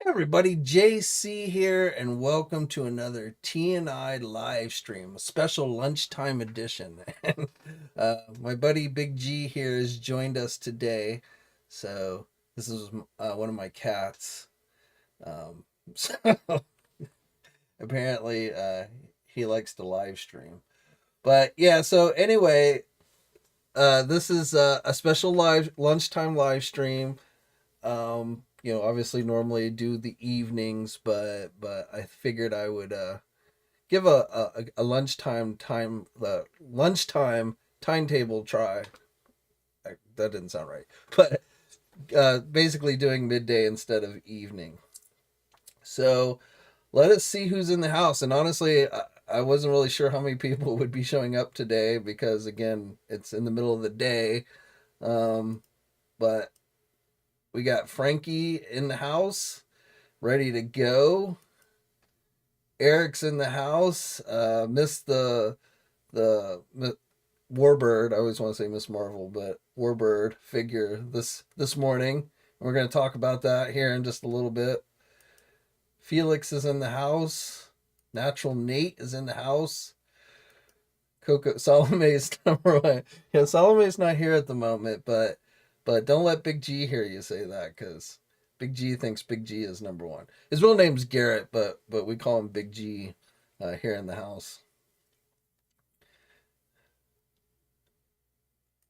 Everybody, JC here, and welcome to another TNI live stream, a special lunchtime edition. And my buddy Big G here has joined us today. So this is one of my cats. So apparently he likes to live stream. But yeah, so anyway, this is a special live lunchtime live stream. Obviously normally do the evenings, but I figured I would give a lunchtime timetable try. That didn't sound right, but basically doing midday instead of evening. So let us see who's in the house. And honestly, I wasn't really sure how many people would be showing up today because again, it's in the middle of the day. Um, but we got Frankie in the house, ready to go. Eric's in the house. Missed the Warbird. I always want to say Miss Marvel, but Warbird figure this morning. We're going to talk about that here in just a little bit. Felix is in the house. Natural Nate is in the house. Coco Salome's number one. Yeah, Salome's not here at the moment, but don't let Big G hear you say that because Big G thinks Big G is number one. His real name's Garrett, but we call him Big G here in the house.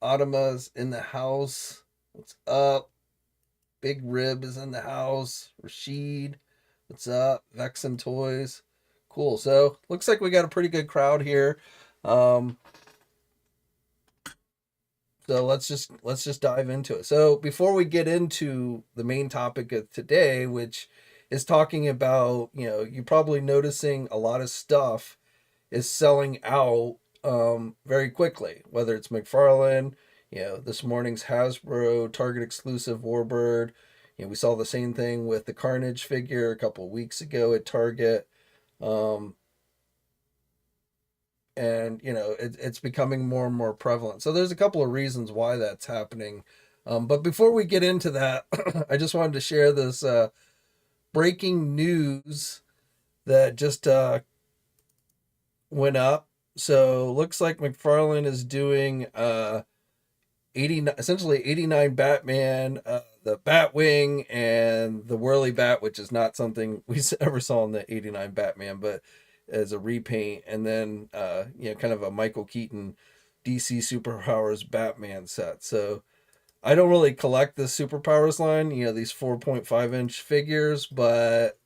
Autumn's in the house. What's up? Big Rib is in the house. Rashid, what's up? Vexen Toys. Cool. So looks like we got a pretty good crowd here. Um, So let's just dive into it. So before we get into the main topic of today, which is talking about, you're probably noticing a lot of stuff is selling out very quickly, whether it's McFarlane, this morning's Hasbro Target exclusive Warbird. We saw the same thing with the Carnage figure a couple of weeks ago at Target. Um, and it's becoming more and more prevalent. So there's a couple of reasons why that's happening. But before we get into that, I just wanted to share this breaking news that just went up. So looks like McFarlane is doing 89, essentially 89 Batman, the Batwing, and the Whirly Bat, which is not something we ever saw in the 89 Batman, but as a repaint, and then kind of a Michael Keaton DC Superpowers Batman set. So I don't really collect the Superpowers line, these 4.5-inch figures, but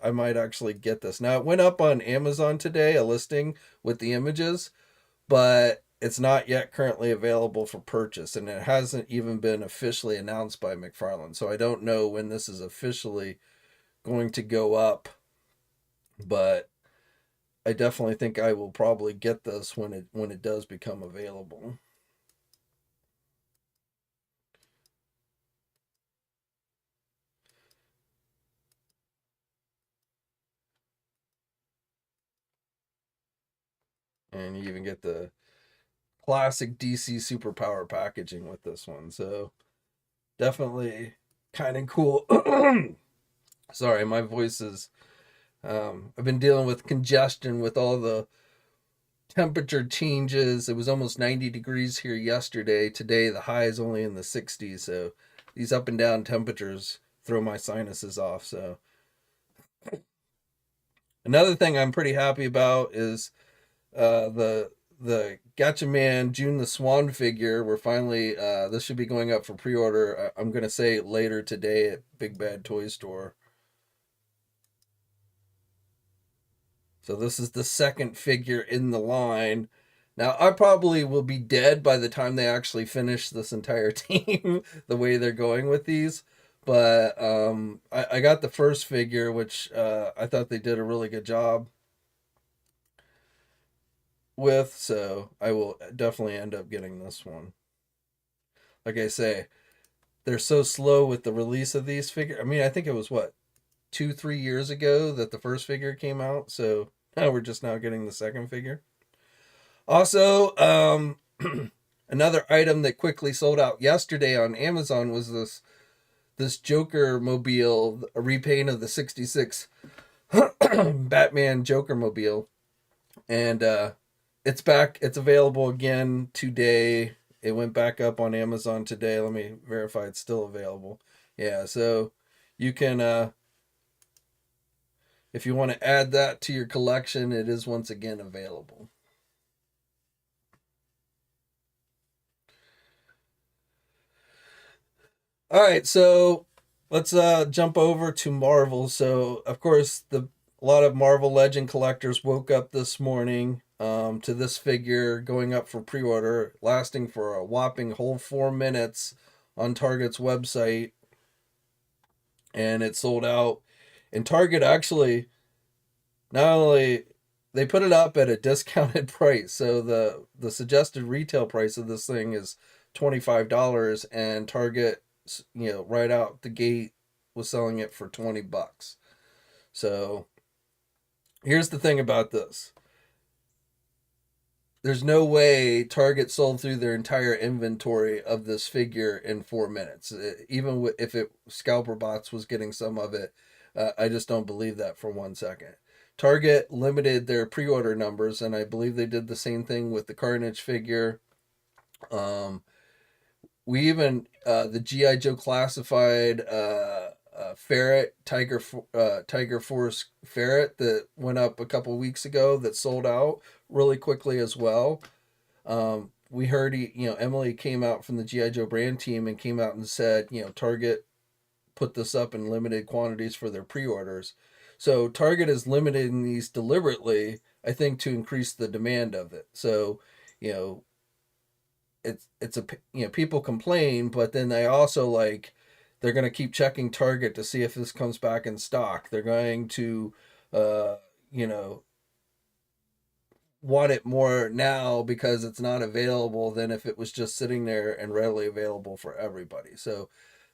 I might actually get this. Now it went up on Amazon today, a listing with the images, but it's not yet currently available for purchase, and it hasn't even been officially announced by McFarlane. So I don't know when this is officially going to go up, but I definitely think I will probably get this when it does become available. And you even get the classic DC superpower packaging with this one. So definitely kind of cool. Sorry, my voice is I've been dealing with congestion with all the temperature changes. It was almost 90 degrees here yesterday. Today the high is only in the 60s, so these up and down temperatures throw my sinuses off. So another thing I'm pretty happy about is the Gotcha Man June the Swan figure. We're finally this should be going up for pre-order. I'm gonna say later today at Big Bad Toy Store. So this is the second figure in the line. Now I probably will be dead by the time they actually finish this entire team, the way they're going with these. But I got the first figure, which I thought they did a really good job with, so I will definitely end up getting this one. Like I say, they're so slow with the release of these figures. I mean, I think it was what, 2-3 years ago that the first figure came out, so now we're just now getting the second figure. Also, another item that quickly sold out yesterday on Amazon was this Joker mobile, a repaint of the 66 Batman Joker mobile. And it's back. It's available again today. It went back up on Amazon today. Let me verify it's still available. Yeah, so you can, if you want to add that to your collection, it is once again available. All right, so let's jump over to Marvel. So, of course, a lot of Marvel Legend collectors woke up this morning to this figure going up for pre-order, lasting for a whopping whole 4 minutes on Target's website, and it sold out. And Target actually not only they put it up at a discounted price, so the suggested retail price of this thing is $25, and Target, right out the gate was selling it for $20. So here's the thing about this. There's no way Target sold through their entire inventory of this figure in 4 minutes. Even if it Scalper Bots was getting some of it, I just don't believe that for 1 second. Target limited their pre-order numbers, and I believe they did the same thing with the Carnage figure. We even the GI Joe classified ferret Tiger Force ferret that went up a couple weeks ago that sold out really quickly as well. We heard Emily came out from the GI Joe brand team and came out and said Target put this up in limited quantities for their pre-orders. So Target is limiting these deliberately, I think, to increase the demand of it. So you know it's a people complain, but then they also they're going to keep checking Target to see if this comes back in stock. They're going to you know want it more now because it's not available than if it was just sitting there and readily available for everybody. So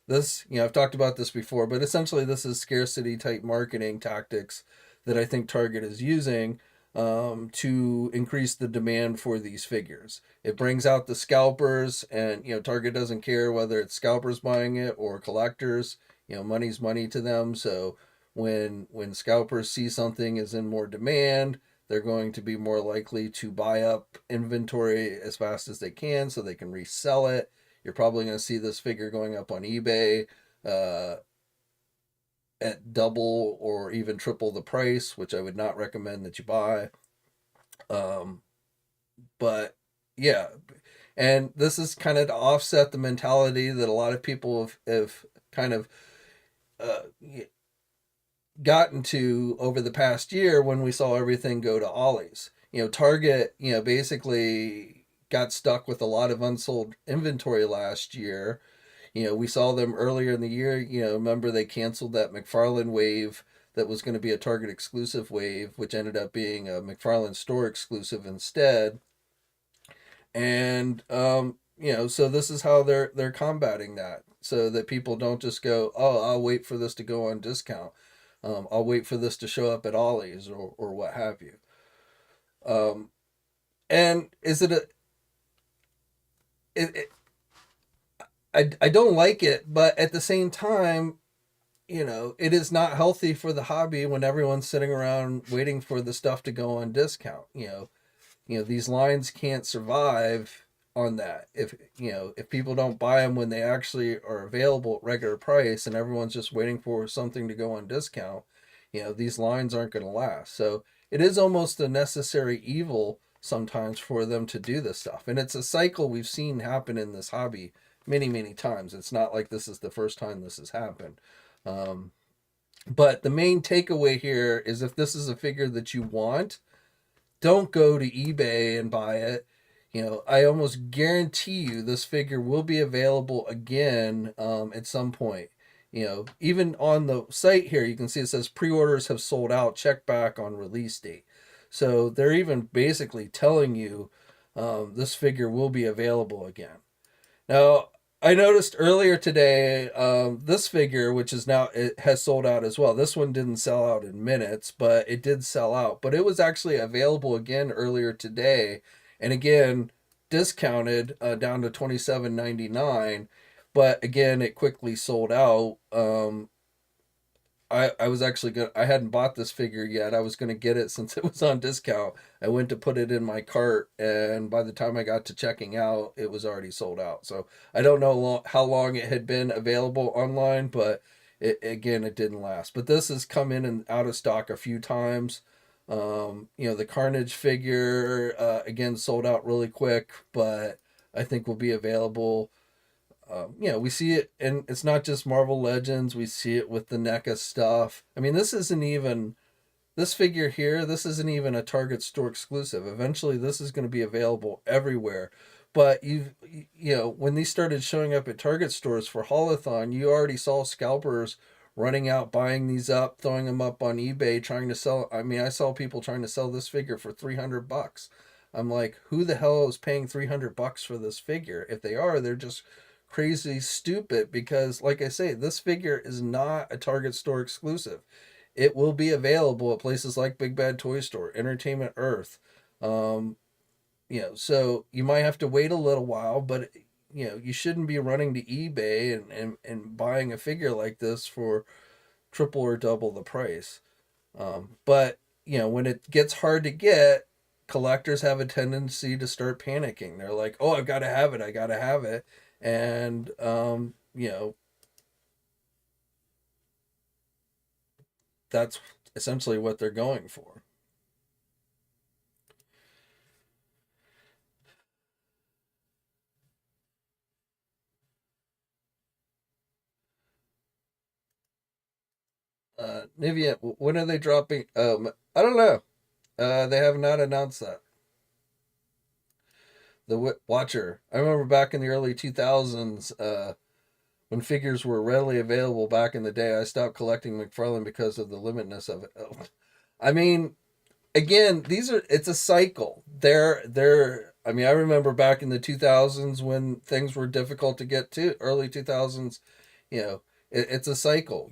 this, I've talked about this before, but essentially this is scarcity type marketing tactics that I think Target is using to increase the demand for these figures. It brings out the scalpers, and Target doesn't care whether it's scalpers buying it or collectors. Money's money to them. So when scalpers see something is in more demand, they're going to be more likely to buy up inventory as fast as they can so they can resell it. You're probably going to see this figure going up on eBay at double or even triple the price, which I would not recommend that you buy. But yeah, and this is kind of to offset the mentality that a lot of people have kind of uh, gotten to over the past year when we saw everything go to Ollie's. Target, basically got stuck with a lot of unsold inventory last year. We saw them earlier in the year. Remember they canceled that McFarlane wave that was going to be a Target exclusive wave, which ended up being a McFarlane store exclusive instead. And so this is how they're combating that, so that people don't just go, oh, I'll wait for this to go on discount. I'll wait for this to show up at Ollie's or what have you. And is it a it, I don't like it, but at the same time, it is not healthy for the hobby when everyone's sitting around waiting for the stuff to go on discount. These lines can't survive on that. If people don't buy them when they actually are available at regular price and everyone's just waiting for something to go on discount, these lines aren't going to last. So it is almost a necessary evil sometimes for them to do this stuff. And it's a cycle we've seen happen in this hobby many, many times. It's not like this is the first time this has happened. But the main takeaway here is if this is a figure that you want, don't go to eBay and buy it. I almost guarantee you this figure will be available again at some point. Even on the site here, you can see it says pre-orders have sold out. Check back on release date. So they're even basically telling you this figure will be available again. Now, I noticed earlier today this figure, which is now, it has sold out as well. This one didn't sell out in minutes, but it did sell out. But it was actually available again earlier today, and again discounted down to $27.99. but again, it quickly sold out. I was actually gonna, I hadn't bought this figure yet. I was gonna get it since it was on discount. I went to put it in my cart, and by the time I got to checking out, it was already sold out. So I don't know how long it had been available online, but again, it didn't last. But this has come in and out of stock a few times. The Carnage figure, again, sold out really quick, but I think will be available. We see it, and it's not just Marvel Legends. We see it with the NECA stuff. I mean, this figure here. This isn't even a Target store exclusive. Eventually, this is going to be available everywhere. But when these started showing up at Target stores for Holothon, you already saw scalpers running out, buying these up, throwing them up on eBay, trying to sell. I mean, I saw people trying to sell this figure for $300. I'm like, who the hell is paying $300 for this figure? If they are, they're just crazy stupid because, like I say, this figure is not a Target store exclusive. It will be available at places like Big Bad Toy Store, Entertainment Earth. Um, so you might have to wait a little while, but you shouldn't be running to eBay and buying a figure like this for triple or double the price. But when it gets hard to get, collectors have a tendency to start panicking. They're like, "Oh, I've got to have it. I got to have it," and that's essentially what they're going for. Nivea, when are they dropping? I don't know. They have not announced that. The Watcher. I remember back in the early 2000s, when figures were readily available back in the day. I stopped collecting McFarlane because of the limitness of it. Oh. I mean, again, it's a cycle. They're I mean, I remember back in the 2000s when things were difficult to get to, early 2000s, it's a cycle.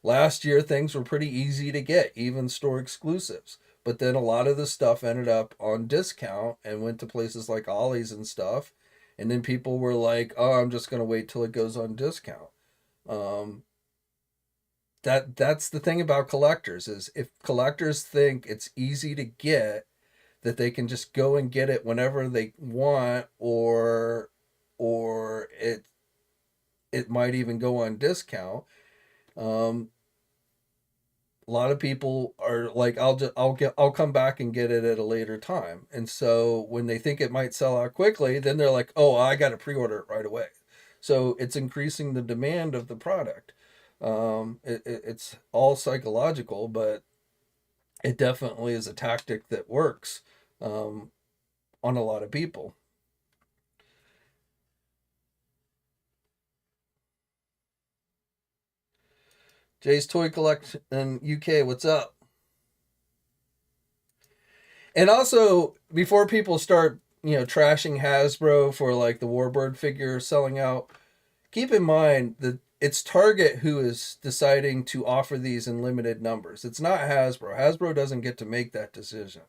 Last year things were pretty easy to get, even store exclusives. But then a lot of the stuff ended up on discount and went to places like Ollie's and stuff. And then people were like, "Oh, I'm just going to wait till it goes on discount." Um, that's the thing about collectors is if collectors think it's easy to get, that they can just go and get it whenever they want, or it might even go on discount. um a lot of people are like, I'll come back and get it at a later time, and so when they think it might sell out quickly, then they're like, "Oh, I got to pre-order it right away." So it's increasing the demand of the product. It's all psychological, but it definitely is a tactic that works um, on a lot of people. Jay's Toy Collection in UK, what's up? And also, before people start, trashing Hasbro for like the Warbird figure selling out, keep in mind that it's Target who is deciding to offer these in limited numbers. It's not Hasbro. Hasbro doesn't get to make that decision.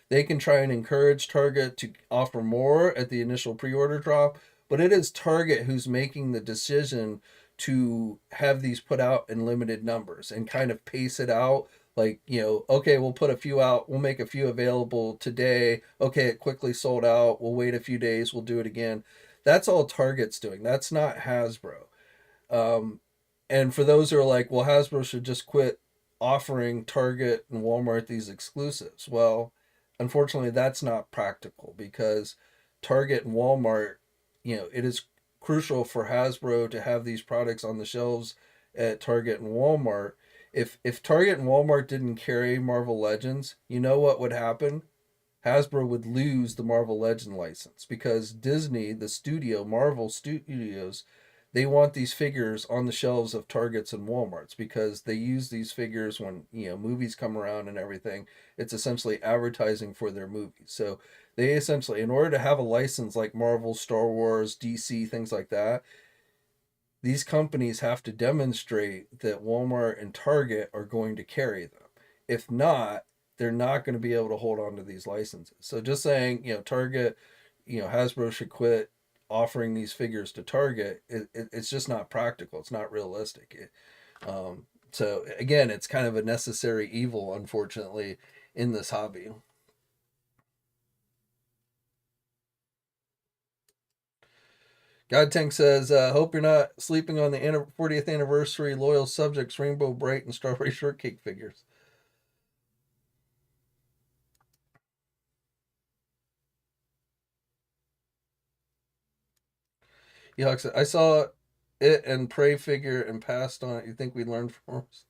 They can try and encourage Target to offer more at the initial pre order drop, but it is Target who's making the decision to have these put out in limited numbers and kind of pace it out. Like, okay, we'll put a few out, we'll make a few available today. Okay, it quickly sold out. We'll wait a few days, we'll do it again. That's all Target's doing. That's not Hasbro. Um, and for those who are like, well, Hasbro should just quit offering Target and Walmart these exclusives. Well, unfortunately, that's not practical because Target and Walmart, it is crucial for Hasbro to have these products on the shelves at Target and Walmart. If Target and Walmart didn't carry Marvel Legends, you know what would happen? Hasbro would lose the Marvel Legend license because Disney, the studio, Marvel Studios, they want these figures on the shelves of Targets and Walmarts because they use these figures when, movies come around and everything. It's essentially advertising for their movies. So they essentially, in order to have a license like Marvel, Star Wars, DC, things like that, these companies have to demonstrate that Walmart and Target are going to carry them. If not, they're not going to be able to hold on to these licenses. So just saying, Target, Hasbro should quit offering these figures to Target, it's just not practical. It's not realistic. So again, it's kind of a necessary evil, unfortunately, in this hobby. God Tank says, "Hope you're not sleeping on the 40th anniversary loyal subjects, Rainbow Bright and Strawberry Shortcake figures." Yuck, I saw it and Prey figure and passed on it. You think we learned from us?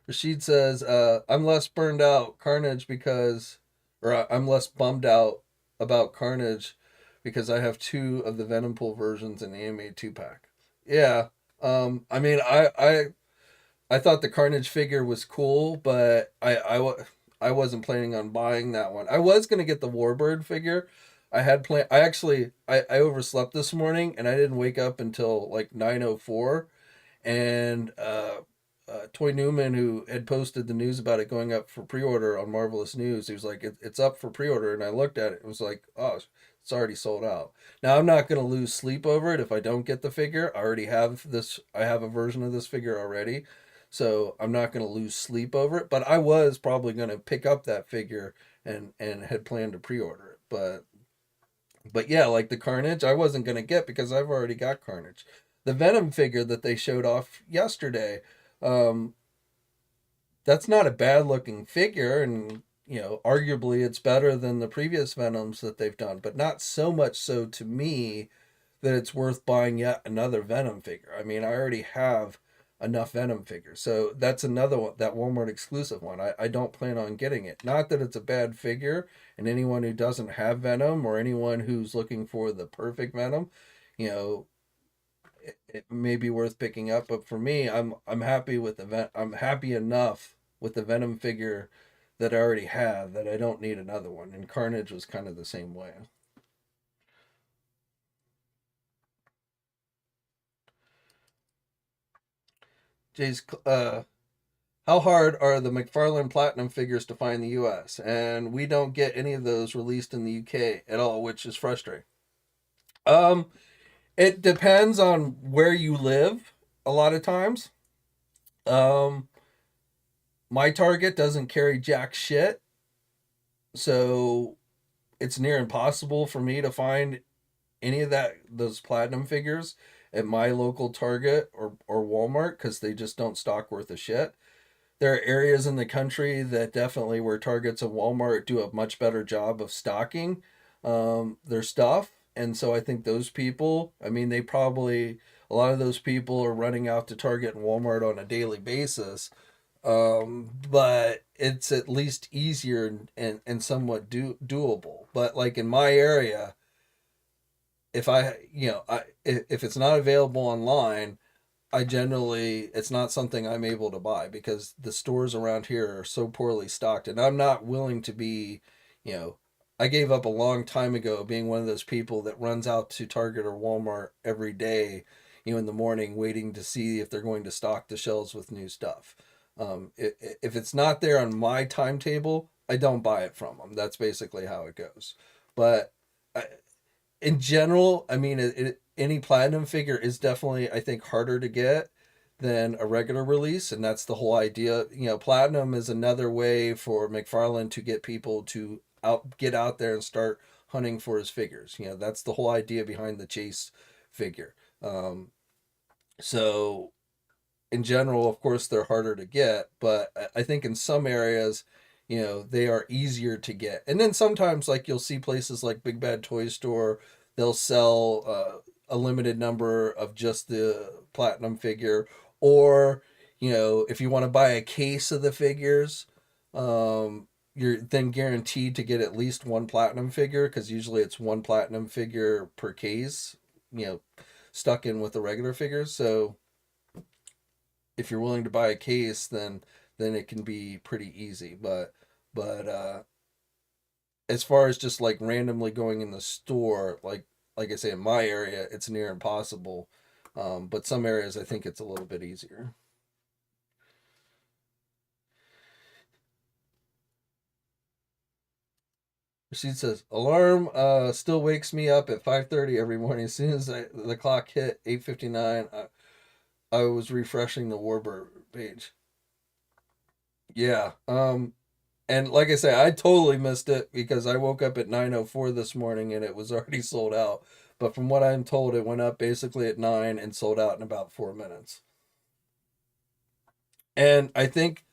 Rashid says, "I'm less burned out Carnage because, or I'm less bummed out about Carnage because I have two of the Venom Pool versions in the AMA 2 pack." Yeah. I mean, I thought the Carnage figure was cool, but I wasn't planning on buying that one. I was gonna get the Warbird figure. I had planned. I overslept this morning and I didn't wake up until like 9:04, and Toy Newman, who had posted the news about it going up for pre-order on Marvelous News, he was like, "It's up for pre-order," and I looked at it. It was like, "Oh, it's already sold out." Now I'm not going to lose sleep over it if I don't get the figure. I already have this. I have a version of this figure already, so I'm not going to lose sleep over it. But I was probably going to pick up that figure and had planned to pre-order it. But yeah, like the Carnage, I wasn't going to get because I've already got Carnage. The Venom figure that they showed off yesterday, um, that's not a bad looking figure, and arguably it's better than the previous Venoms that they've done, but not so much so to me that it's worth buying yet another Venom figure. I mean, I already have enough Venom figures. So that's another one, that Walmart exclusive one. I don't plan on getting it. Not that it's a bad figure, and anyone who doesn't have Venom or anyone who's looking for the perfect Venom, you know, it may be worth picking up. But for me, I'm happy with I'm happy enough with the Venom figure that I already have that I don't need another one. And Carnage was kind of the same way. Jay's how hard are the McFarlane Platinum figures to find in the US? And we don't get any of those released in the UK at all, which is frustrating. Um, it depends on where you live a lot of times. Um, my Target doesn't carry jack shit, so it's near impossible for me to find any of those platinum figures at my local Target or Walmart because they just don't stock worth a shit. There are areas in the country that definitely where Targets and Walmart do a much better job of stocking their stuff. And so I think those people, I mean, a lot of those people are running out to Target and Walmart on a daily basis. But it's at least easier and somewhat doable. But like in my area, if if it's not available online, I generally it's not something I'm able to buy because the stores around here are so poorly stocked, and I'm not willing to be, you know, I gave up a long time ago being one of those people that runs out to Target or Walmart every day, in the morning waiting to see if they're going to stock the shelves with new stuff. If it's not there on my timetable, I don't buy it from them. That's basically how it goes. But I, in general, I mean, any platinum figure is definitely, I think, harder to get than a regular release, and that's the whole idea. Platinum is another way for McFarlane to get people to get out there and start hunting for his figures. That's the whole idea behind the chase figure. So in general, of course, they're harder to get, but I think in some areas, they are easier to get. And then sometimes, like you'll see places like Big Bad Toy Store, they'll sell a limited number of just the platinum figure, or if you want to buy a case of the figures, you're then guaranteed to get at least one platinum figure because usually it's one platinum figure per case, you know, stuck in with the regular figures. So if you're willing to buy a case, then it can be pretty easy. But as far as just like randomly going in the store, like I say, in my area, it's near impossible. But some areas, I think it's a little bit easier. She says, alarm still wakes me up at 5:30 every morning. As soon as the clock hit 8:59, I was refreshing the Warbird page. Yeah. And like I say, I totally missed it because I woke up at 9:04 this morning and it was already sold out. But from what I'm told, it went up basically at 9 and sold out in about 4 minutes. And I think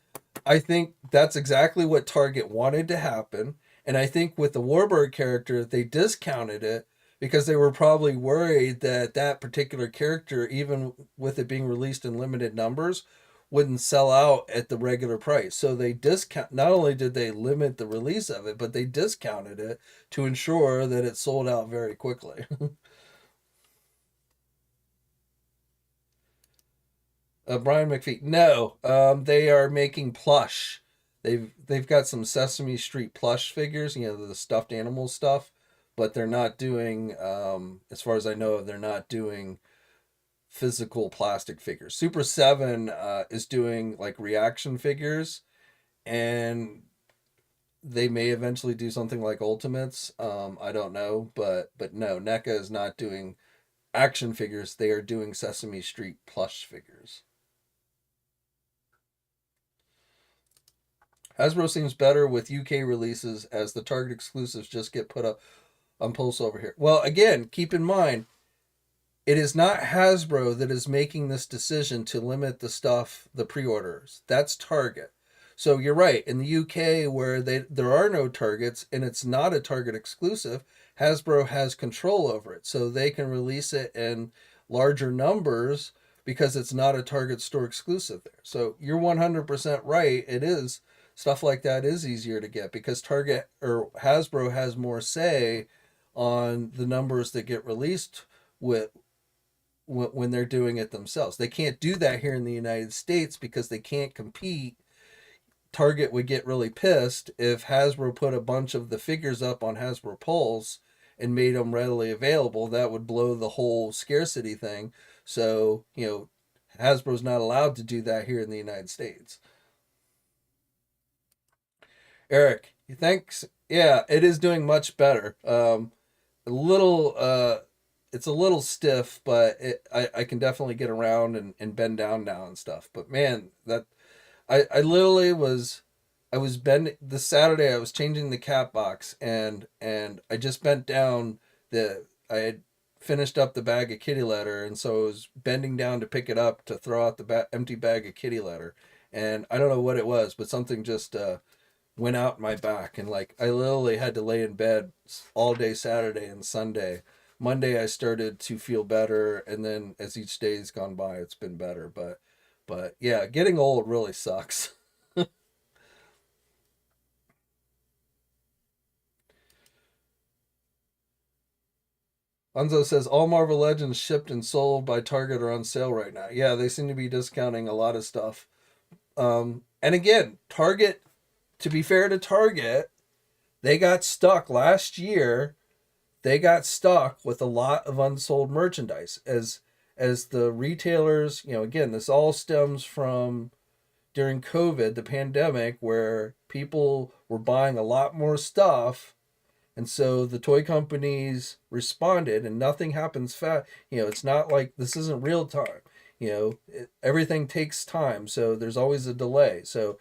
that's exactly what Target wanted to happen. And I think with the Warbird character, they discounted it because they were probably worried that that particular character, even with it being released in limited numbers, wouldn't sell out at the regular price. So they discount. Not only did they limit the release of it, but they discounted it to ensure that it sold out very quickly. Brian McPhee. No, they are making plush. They've got some Sesame Street plush figures, the stuffed animal stuff, but they're not doing, as far as I know, they're not doing physical plastic figures. Super Seven is doing like reaction figures, and they may eventually do something like Ultimates. I don't know, but no, NECA is not doing action figures. They are doing Sesame Street plush figures. Hasbro seems better with UK releases as the Target exclusives just get put up on Pulse over here. Well, again, keep in mind, it is not Hasbro that is making this decision to limit the stuff, the pre-orders. That's Target. So you're right. In the UK, where there are no Targets and it's not a Target exclusive, Hasbro has control over it, so they can release it in larger numbers because it's not a Target store exclusive there. So you're 100% right. It is stuff like that is easier to get because Target or Hasbro has more say on the numbers that get released with when they're doing it themselves. They can't do that here in the United States because they can't compete. Target would get really pissed if Hasbro put a bunch of the figures up on Hasbro Pulse and made them readily available. That would blow the whole scarcity thing. So, Hasbro's not allowed to do that here in the United States. Eric, thanks. Yeah, it is doing much better. A little it's a little stiff, but I can definitely get around and bend down now and stuff. But man, that I literally I was bending this Saturday. I was changing the cat box and I just bent down. I had finished up the bag of kitty litter, and so I was bending down to pick it up to throw out the empty bag of kitty litter. And I don't know what it was, but something just went out my back, and like I literally had to lay in bed all day Saturday and Sunday. Monday I started to feel better, and then as each day's gone by, it's been better. But yeah, getting old really sucks. Unzo says all Marvel Legends shipped and sold by Target are on sale right now. Yeah, they seem to be discounting a lot of stuff. And again, Target. To be fair to Target, they got stuck last year. They got stuck with a lot of unsold merchandise as the retailers. Again, this all stems from during COVID, the pandemic, where people were buying a lot more stuff, and so the toy companies responded, and nothing happens fast. It's not like this isn't real time. Everything takes time, so there's always a delay. So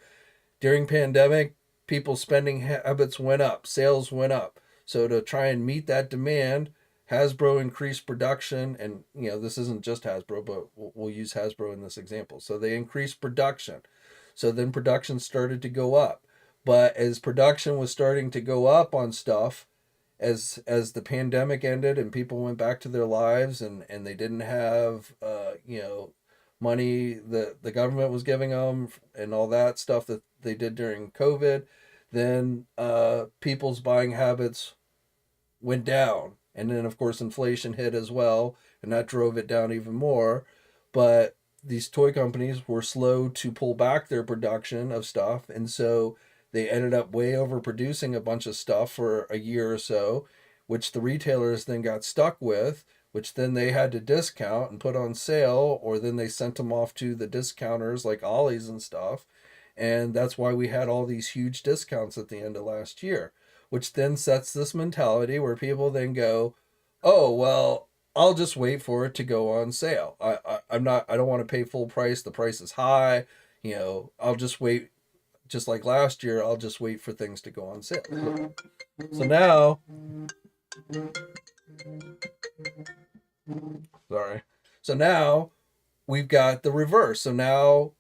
during pandemic, people's spending habits went up, sales went up. So to try and meet that demand, Hasbro increased production, and this isn't just Hasbro, but we'll use Hasbro in this example. So they increased production. So then production started to go up. But as production was starting to go up on stuff, as the pandemic ended and people went back to their lives and they didn't have money that the government was giving them and all that stuff that they did during COVID, then people's buying habits went down. And then, of course, inflation hit as well, and that drove it down even more. But these toy companies were slow to pull back their production of stuff. And so they ended up way overproducing a bunch of stuff for a year or so, which the retailers then got stuck with, which then they had to discount and put on sale, or then they sent them off to the discounters like Ollie's and stuff. And that's why we had all these huge discounts at the end of last year. which then sets this mentality where people then go, oh, well, I'll just wait for it to go on sale. I don't want to pay full price. The price is high. I'll just wait. Just like last year, I'll just wait for things to go on sale. So now, sorry. So now we've got the reverse. So now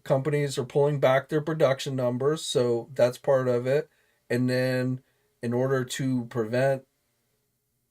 companies are pulling back their production numbers. So that's part of it. And then in order to prevent,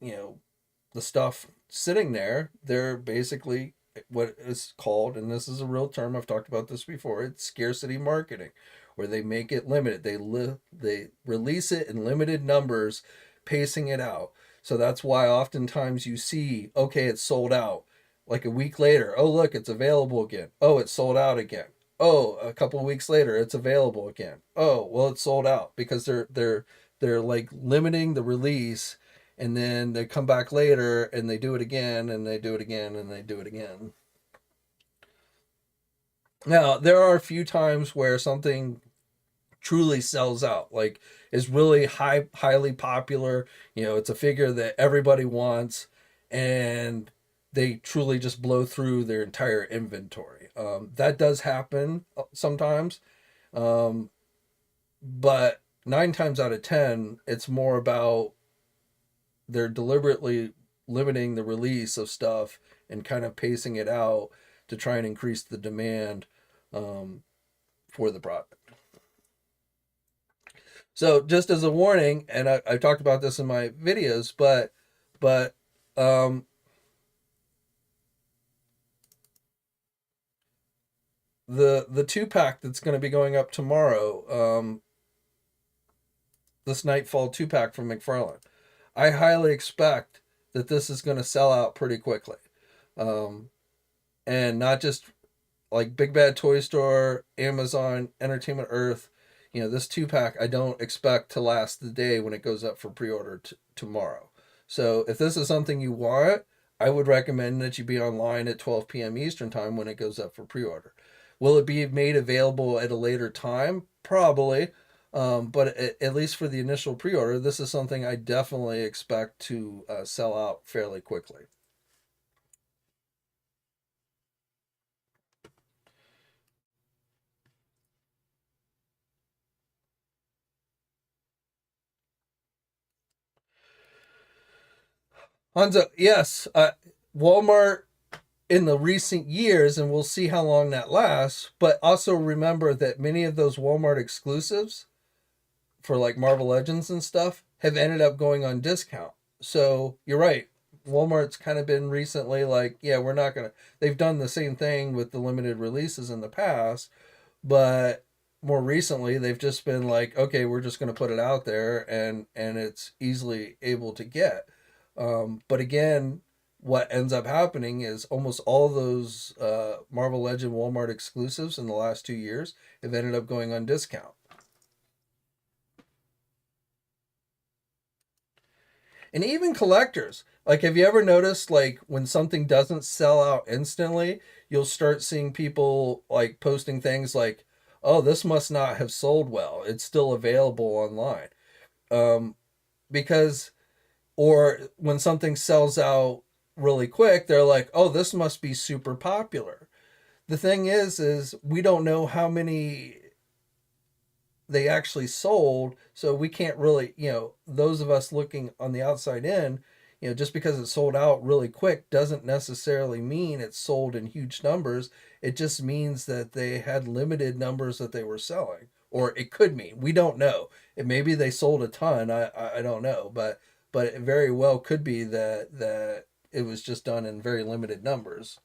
the stuff sitting there, they're basically what is called, and this is a real term, I've talked about this before, it's scarcity marketing, where they make it limited. They release it in limited numbers, pacing it out. So that's why oftentimes you see, okay, it's sold out. Like a week later, oh look, it's available again. Oh, it's sold out again. Oh, a couple of weeks later, it's available again. Oh, well, it's sold out because they're like limiting the release, and then they come back later and they do it again and they do it again and they do it again. Now, there are a few times where something truly sells out, like is really highly popular. It's a figure that everybody wants, and they truly just blow through their entire inventory. That does happen sometimes, but 9 times out of 10, it's more about they're deliberately limiting the release of stuff and kind of pacing it out to try and increase the demand for the product. So just as a warning, and I've talked about this in my videos, but the 2-pack that's going to be going up tomorrow, this Nightfall 2-pack from McFarlane, I highly expect that this is going to sell out pretty quickly. And not just like Big Bad Toy Store, Amazon, Entertainment Earth. This 2-pack I don't expect to last the day when it goes up for pre-order tomorrow. So if this is something you want, I would recommend that you be online at 12 p.m. Eastern time when it goes up for pre-order. Will it be made available at a later time? Probably. But at least for the initial pre-order, this is something I definitely expect to sell out fairly quickly. Hanzo, yes, Walmart in the recent years, and we'll see how long that lasts, but also remember that many of those Walmart exclusives for like Marvel Legends and stuff have ended up going on discount. So you're right. Walmart's kind of been recently like, yeah, we're not going to. They've done the same thing with the limited releases in the past, but more recently they've just been like, okay, we're just going to put it out there, and it's easily able to get. But again, what ends up happening is almost all those Marvel Legend Walmart exclusives in the last 2 years have ended up going on discount. And even collectors, like, have you ever noticed, like, when something doesn't sell out instantly, you'll start seeing people like posting things like, oh, this must not have sold well, it's still available online. um, because or when something sells out really quick, they're like, oh, this must be super popular. The thing is we don't know how many they actually sold, so we can't really, those of us looking on the outside in, just because it sold out really quick doesn't necessarily mean it's sold in huge numbers. It just means that they had limited numbers that they were selling, or it could mean, we don't know, it maybe they sold a ton. I don't know, but it very well could be that it was just done in very limited numbers.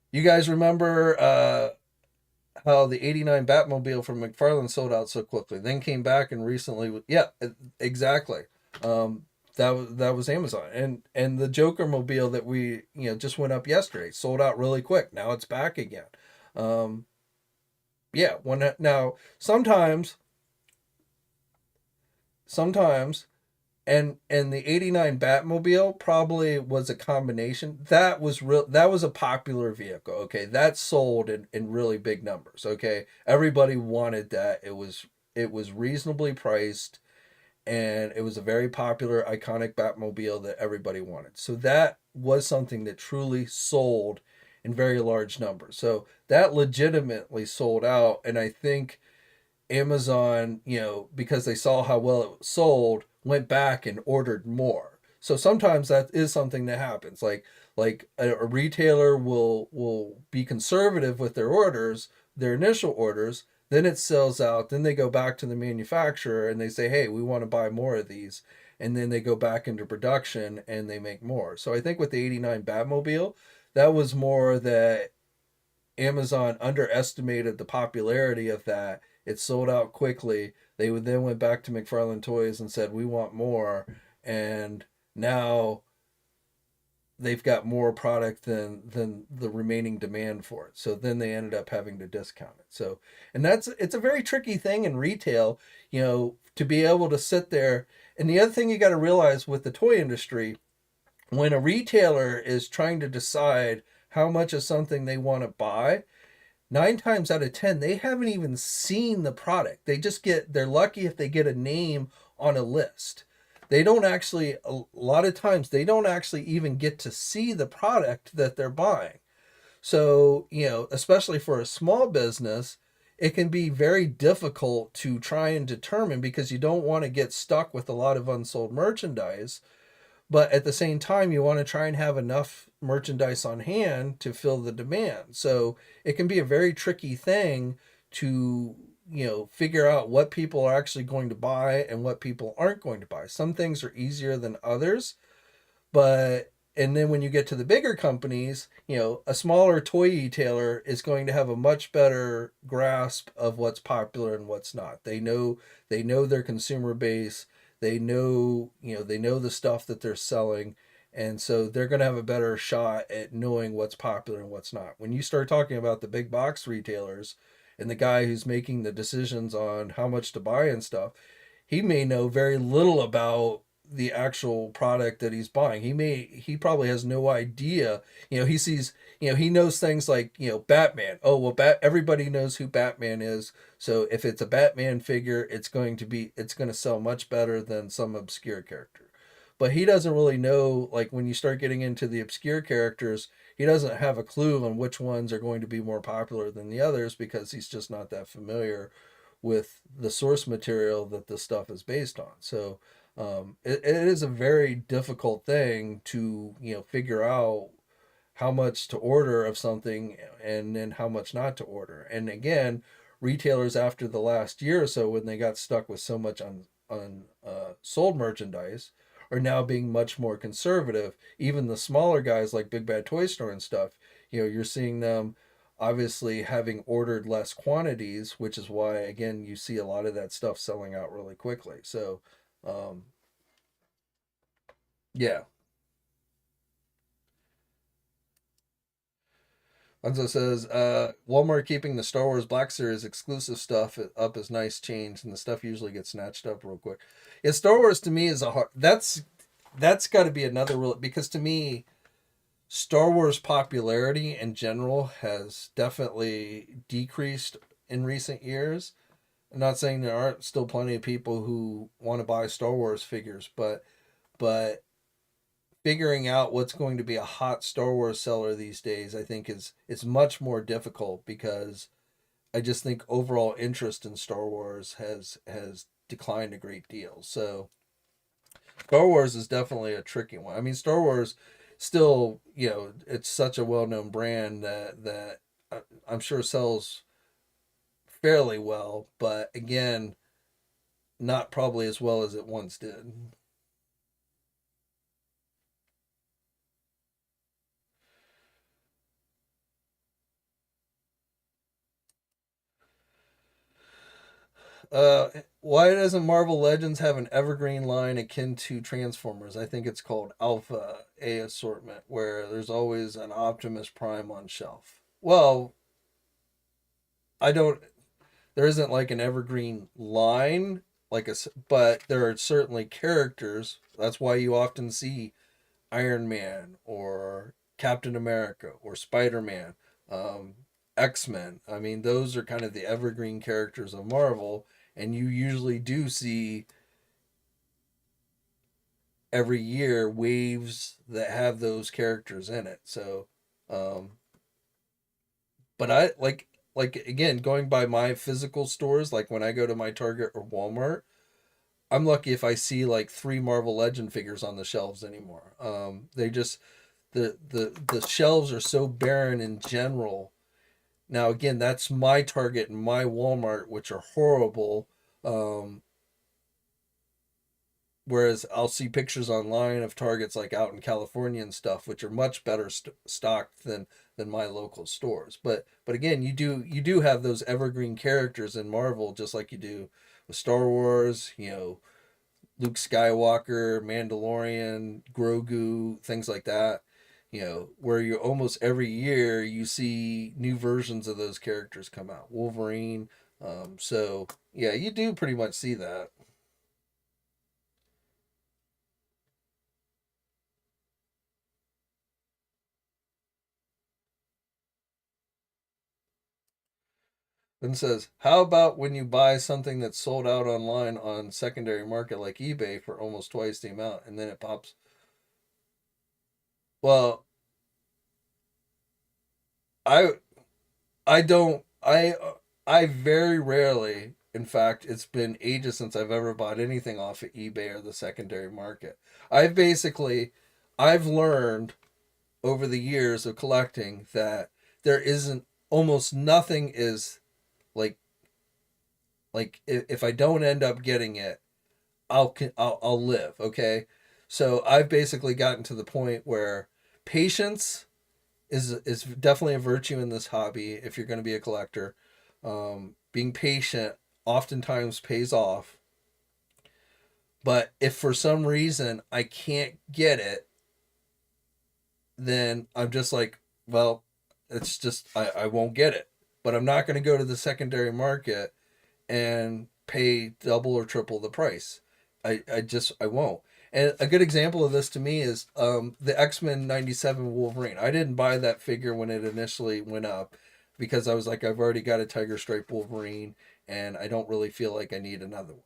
You guys remember how the '89 Batmobile from McFarlane sold out so quickly, then came back and recently, yeah, exactly. That was Amazon, and the Joker mobile that we just went up yesterday sold out really quick. Now it's back again. Um, yeah, now sometimes And the 89 Batmobile probably was a combination. That was real, that was a popular vehicle. Okay. That sold in really big numbers. Okay. Everybody wanted that. It was reasonably priced, and it was a very popular iconic Batmobile that everybody wanted. So that was something that truly sold in very large numbers. So that legitimately sold out, and I think Amazon, because they saw how well it sold, went back and ordered more. So sometimes that is something that happens. Like a retailer will be conservative with their orders, their initial orders, then it sells out, then they go back to the manufacturer and they say, "Hey, we want to buy more of these." And then they go back into production and they make more. So I think with the 89 Batmobile, that was more that Amazon underestimated the popularity of that. It sold out quickly. They would then went back to McFarlane Toys and said, "We want more," and now they've got more product than the remaining demand for it. So then they ended up having to discount it. So, and it's a very tricky thing in retail, to be able to sit there. And the other thing you got to realize with the toy industry, when a retailer is trying to decide how much of something they want to buy, 9 times out of 10, they haven't even seen the product. They're lucky if they get a name on a list. They don't actually, a lot of times, they don't actually even get to see the product that they're buying. So, especially for a small business, it can be very difficult to try and determine, because you don't want to get stuck with a lot of unsold merchandise, but at the same time you want to try and have enough merchandise on hand to fill the demand. So it can be a very tricky thing to figure out what people are actually going to buy and what people aren't going to buy. Some things are easier than others, but and then when you get to the bigger companies, a smaller toy retailer is going to have a much better grasp of what's popular and what's not. They know their consumer base. They know the stuff that they're selling, and so they're going to have a better shot at knowing what's popular and what's not. When you start talking about the big box retailers and the guy who's making the decisions on how much to buy and stuff, he may know very little about the actual product that he's buying. He probably has no idea. He sees, he knows things like, Batman. Oh, well, everybody knows who Batman is. So if it's a Batman figure, it's going to sell much better than some obscure character. But he doesn't really know, like when you start getting into the obscure characters, he doesn't have a clue on which ones are going to be more popular than the others, because he's just not that familiar with the source material that the stuff is based on. So it is a very difficult thing to figure out how much to order of something and then how much not to order. And again, retailers after the last year or so, when they got stuck with so much on sold merchandise, are now being much more conservative. Even the smaller guys like Big Bad Toy Store and stuff, you're seeing them obviously having ordered less quantities, which is why again you see a lot of that stuff selling out really quickly. So um, yeah. Anzo says, Walmart keeping the Star Wars Black Series exclusive stuff up as nice change, and the stuff usually gets snatched up real quick. Yeah, Star Wars to me is a hard. That's got to be another real, because to me, Star Wars popularity in general has definitely decreased in recent years. I'm not saying there aren't still plenty of people who want to buy Star Wars figures, but figuring out what's going to be a hot Star Wars seller these days, I think is much more difficult, because I just think overall interest in Star Wars has declined a great deal. So Star Wars is definitely a tricky one. I mean, Star Wars still, it's such a well-known brand that I'm sure sells fairly well, but again, not probably as well as it once did. Why doesn't Marvel Legends have an evergreen line akin to Transformers? I think it's called Alpha A assortment, where there's always an Optimus Prime on shelf. Well, I don't. There isn't like an evergreen line. but there are certainly characters. That's why you often see Iron Man or Captain America or Spider Man, um, X Men. I mean, those are kind of the evergreen characters of Marvel, and you usually do see every year waves that have those characters in it. So, um, but I like again going by my physical stores, like when I go to my Target or Walmart, I'm lucky if I see like three Marvel Legend figures on the shelves anymore. They just the shelves are so barren in general. Now again, that's my Target and my Walmart, which are horrible. Um, Whereas I'll see pictures online of Targets like out in California and stuff, which are much better stocked than my local stores. But again, you do have those evergreen characters in Marvel, just like you do with Star Wars. You know, Luke Skywalker, Mandalorian, Grogu, things like that. You know, where you almost every year you see new versions of those characters come out. Wolverine. So yeah, you do pretty much see that. Then says, how about when you buy something that's sold out online on secondary market like eBay for almost twice the amount, and then it pops? Well, I I don't I very rarely, in fact, it's been ages since I've ever bought anything off of eBay or the secondary market. I've basically I've learned over the years of collecting that there isn't almost nothing is like if I don't end up getting it, I'll live. Okay, so I've basically gotten to the point where patience is definitely a virtue in this hobby. If you're going to be a collector, being patient oftentimes pays off. But if for some reason I can't get it, then I'm just like, well, it's just I won't get it. But I'm not going to go to the secondary market and pay double or triple the price. I won't. And a good example of this to me is the X-Men 97 Wolverine. I didn't buy that figure when it initially went up because I was like, I've already got a Tiger Stripe Wolverine and I don't really feel like I need another one.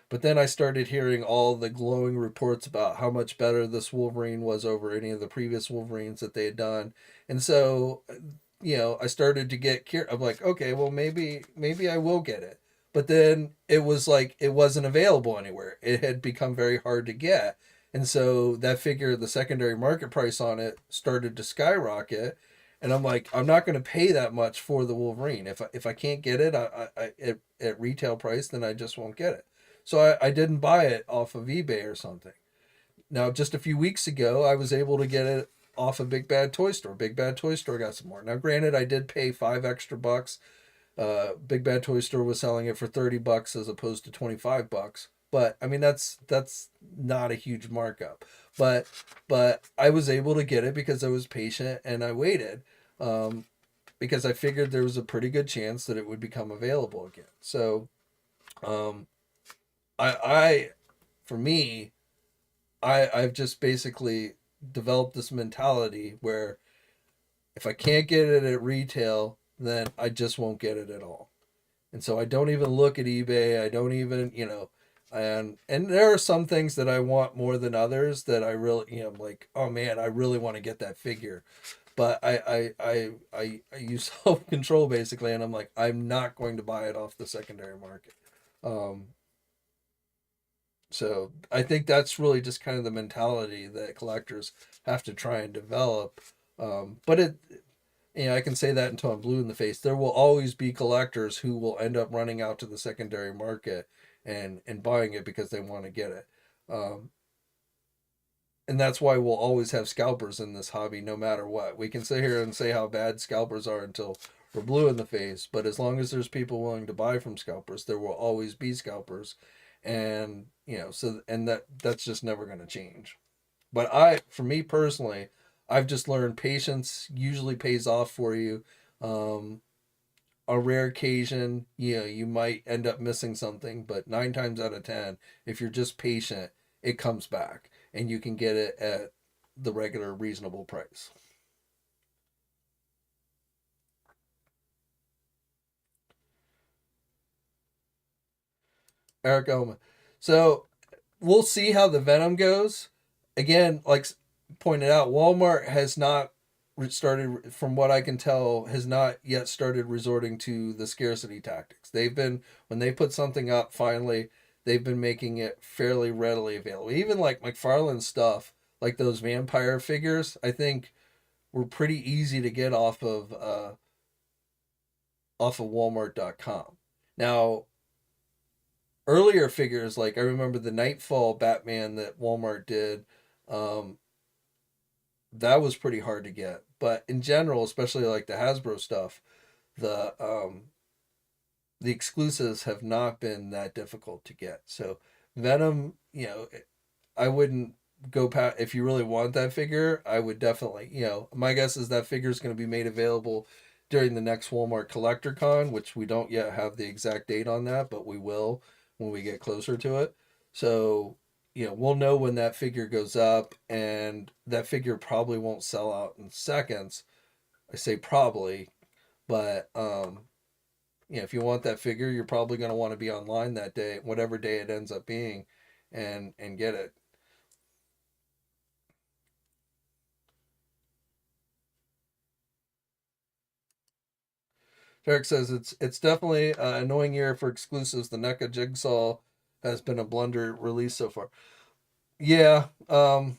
But then I started hearing all the glowing reports about how much better this Wolverine was over any of the previous Wolverines that they had done. And so, I started to get curious. I'm like, okay, well, maybe I will get it. But then it was like it wasn't available anywhere. It had become very hard to get. And so that figure, the secondary market price on it started to skyrocket. And I'm like, I'm not going to pay that much for the Wolverine. If I can't get it at retail price, then I just won't get it. So I didn't buy it off of eBay or something. Now, just a few weeks ago, I was able to get it off of Big Bad Toy Store. Big Bad Toy Store got some more. Now, granted, I did pay $5 extra. Big Bad Toy Store was selling it for $30 as opposed to $25. But I mean, that's not a huge markup. But I was able to get it because I was patient and I waited. Um, because I figured there was a pretty good chance that it would become available again. So, um, I for me, I've just basically developed this mentality where if I can't get it at retail, then I just won't get it at all. And so I don't even look at eBay. I don't even, and there are some things that I want more than others that I really, like, oh man, I really want to get that figure. But I use self control basically, and I'm like, I'm not going to buy it off the secondary market. Um, so I think that's really just kind of the mentality that collectors have to try and develop. But I can say that until I'm blue in the face. There will always be collectors who will end up running out to the secondary market and buying it because they want to get it. Um, and that's why we'll always have scalpers in this hobby no matter what. We can sit here and say how bad scalpers are until we're blue in the face, but as long as there's people willing to buy from scalpers, there will always be scalpers. And, that's just never going to change. But for me personally, I've just learned patience usually pays off for you. Um, a rare occasion, you might end up missing something, but 9 times out of 10, if you're just patient, it comes back and you can get it at the regular reasonable price. Eric Elman. So we'll see how the Venom goes. Again, like pointed out, Walmart has not started, from what I can tell, has not yet started resorting to the scarcity tactics. They've been, when they put something up, finally, they've been making it fairly readily available. Even like McFarlane stuff, like those vampire figures, I think were pretty easy to get off of Walmart.com. Now, earlier figures, like I remember the Nightfall Batman that Walmart did, um, that was pretty hard to get. But in general, especially like the Hasbro stuff, the um, the exclusives have not been that difficult to get. So Venom, I wouldn't go past, if you really want that figure. I would definitely, my guess is that figure is going to be made available during the next Walmart Collector Con, which we don't yet have the exact date on that, but we will when we get closer to it. So, we'll know when that figure goes up, and that figure probably won't sell out in seconds. I say probably, but if you want that figure, you're probably going to want to be online that day, whatever day it ends up being, and get it. Derek says it's definitely an annoying year for exclusives. The NECA Jigsaw has been a blunder release so far. Yeah, now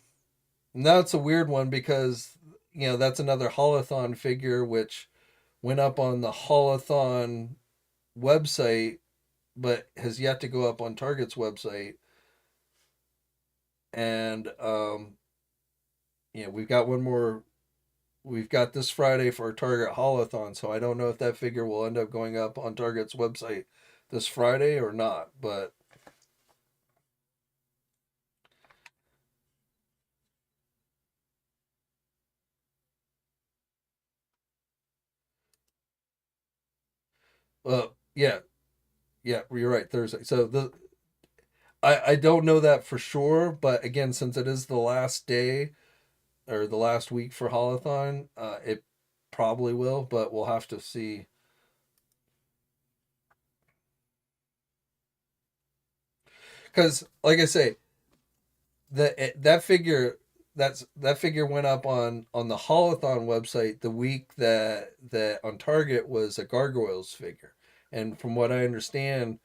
it's a weird one because that's another Holothon figure which went up on the Holothon website, but has yet to go up on Target's website. And we've got one more. We've got this Friday for our Target Holothon, so I don't know if that figure will end up going up on Target's website this Friday or not. But yeah, yeah, you're right. Thursday. So I don't know that for sure, but again, since it is the last day or the last week for Holothon, it probably will, but we'll have to see. Because, like I say, that figure that figure went up on the Holothon website the week that on Target was a Gargoyles figure, and from what I understand,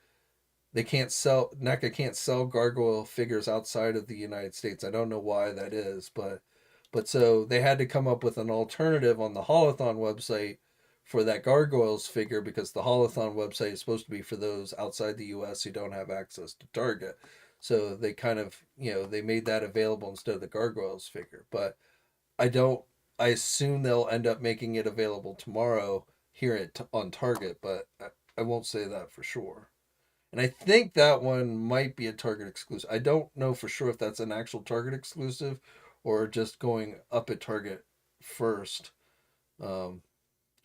they can't sell NECA can't sell gargoyle figures outside of the United States. I don't know why that is, but so they had to come up with an alternative on the Holothon website for that gargoyles figure, because the Holothon website is supposed to be for those outside the US who don't have access to Target. So they kind of, they made that available instead of the gargoyles figure. But I don't I assume they'll end up making it available tomorrow here on Target, but I won't say that for sure. And I think that one might be a Target exclusive. I don't know for sure if that's an actual Target exclusive or just going up at Target first. Um,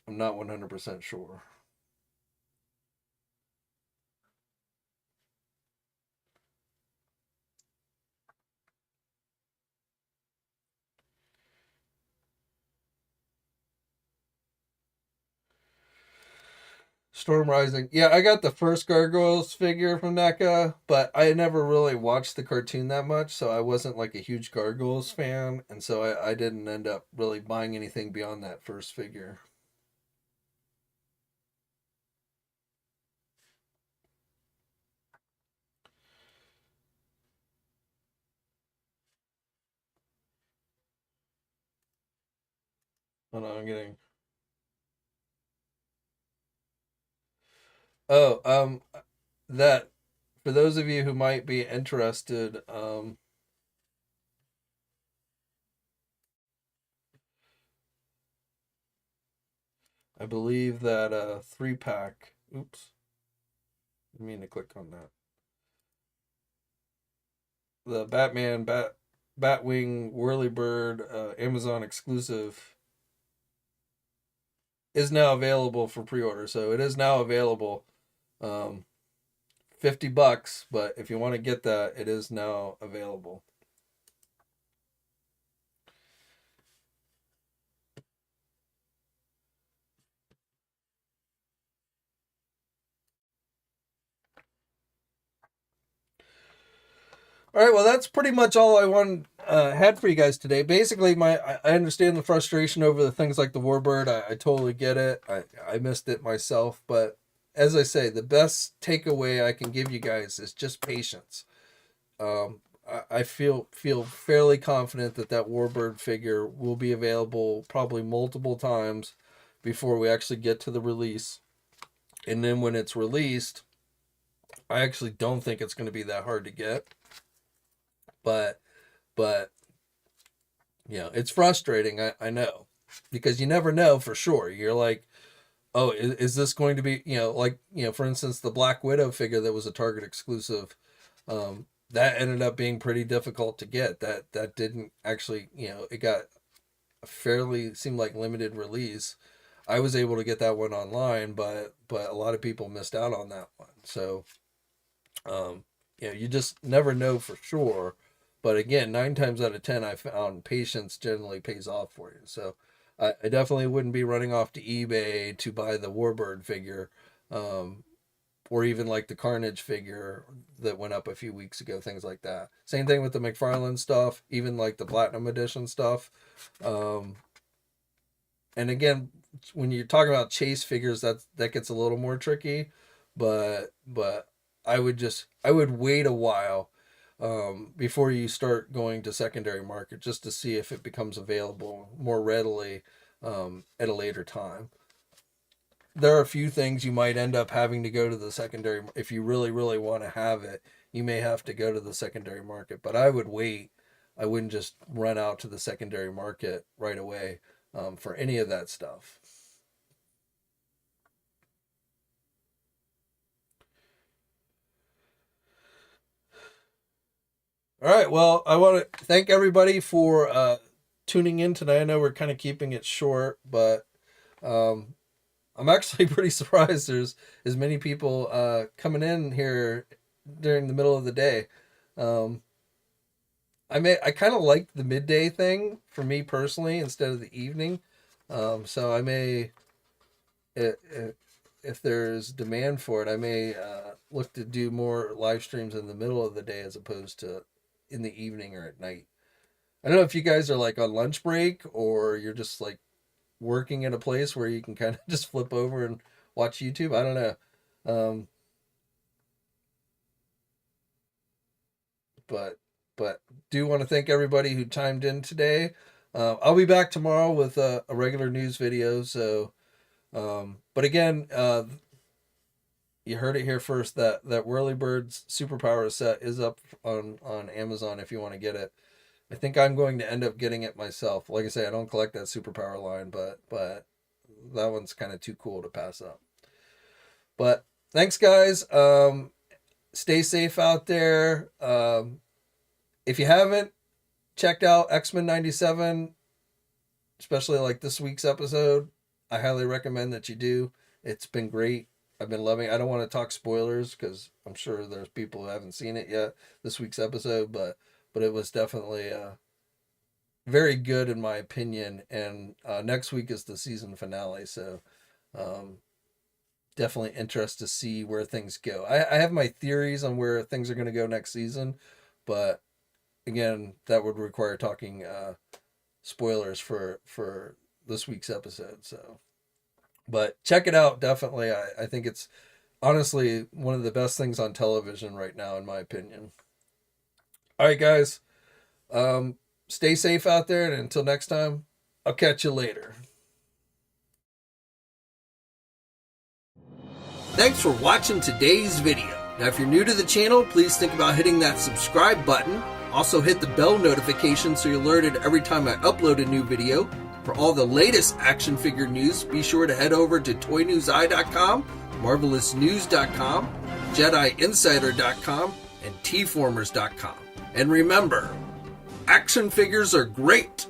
I'm not 100% sure. Storm Rising. Yeah, I got the first Gargoyles figure from NECA, but I never really watched the cartoon that much, so I wasn't like a huge Gargoyles fan, and so I didn't end up really buying anything beyond that first figure. Hold on, I'm getting. Oh, that for those of you who might be interested, I believe that 3 pack. Oops, I didn't mean to click on that. The Batwing Whirlybird Amazon exclusive is now available for pre-order. So it is now available. $50, but if you want to get that, it is now available. All right, well, that's pretty much all I had for you guys today. Basically, I understand the frustration over the things like the Warbird. I totally get it. I missed it myself, but as I say, the best takeaway I can give you guys is just patience. I feel fairly confident that Warbird figure will be available probably multiple times before we actually get to the release. And then when it's released, I actually don't think it's going to be that hard to get. But you know, it's frustrating. I know, because you never know for sure. You're like, oh, is this going to be, like, for instance, the Black Widow figure that was a Target exclusive, that ended up being pretty difficult to get. That didn't actually, it got a fairly, seemed like, limited release. I was able to get that one online, but a lot of people missed out on that one. So, you just never know for sure. But again, 9 times out of 10, I found patience generally pays off for you. So I definitely wouldn't be running off to eBay to buy the Warbird figure, or even like the Carnage figure that went up a few weeks ago, things like that. Same thing with the McFarlane stuff, even like the Platinum Edition stuff. And again, when you're talking about chase figures, that gets a little more tricky. But I would wait a while before you start going to secondary market, just to see if it becomes available more readily at a later time. There are a few things you might end up having to go to the secondary. If you really, really want to have it, you may have to go to the secondary market, but I would wait. I wouldn't just run out to the secondary market right away for any of that stuff. All right, well, I want to thank everybody for tuning in tonight. I know we're kind of keeping it short, but I'm actually pretty surprised there's as many people coming in here during the middle of the day. I kind of like the midday thing for me personally instead of the evening. So I may, if there's demand for it, I may look to do more live streams in the middle of the day as opposed to in the evening or at night. I don't know if you guys are like on lunch break or you're just like working at a place where you can kind of just flip over and watch YouTube. I don't know. But do want to thank everybody who timed in today. I'll be back tomorrow with a regular news video. So, but again, you heard it here first, that Whirlybird's Superpower set is up on Amazon if you want to get it. I think I'm going to end up getting it myself. Like I say, I don't collect that Superpower line, but that one's kind of too cool to pass up. But thanks, guys. Stay safe out there. If you haven't checked out X-Men 97, especially like this week's episode, I highly recommend that you do. It's been great. I've been loving it. I don't want to talk spoilers because I'm sure there's people who haven't seen it yet, this week's episode, but it was definitely very good in my opinion. And next week is the season finale, so definitely interested to see where things go. I have my theories on where things are going to go next season, but again, that would require talking spoilers for this week's episode. So, but check it out, definitely. I think it's honestly one of the best things on television right now, in my opinion. All right, guys. Stay safe out there, and until next time, I'll catch you later. Thanks for watching today's video. Now, if you're new to the channel, please think about hitting that subscribe button. Also hit the bell notification so you're alerted every time I upload a new video. For all the latest action figure news, be sure to head over to toynewseye.com, marvelousnews.com, JediInsider.com, and tformers.com. And remember, action figures are great,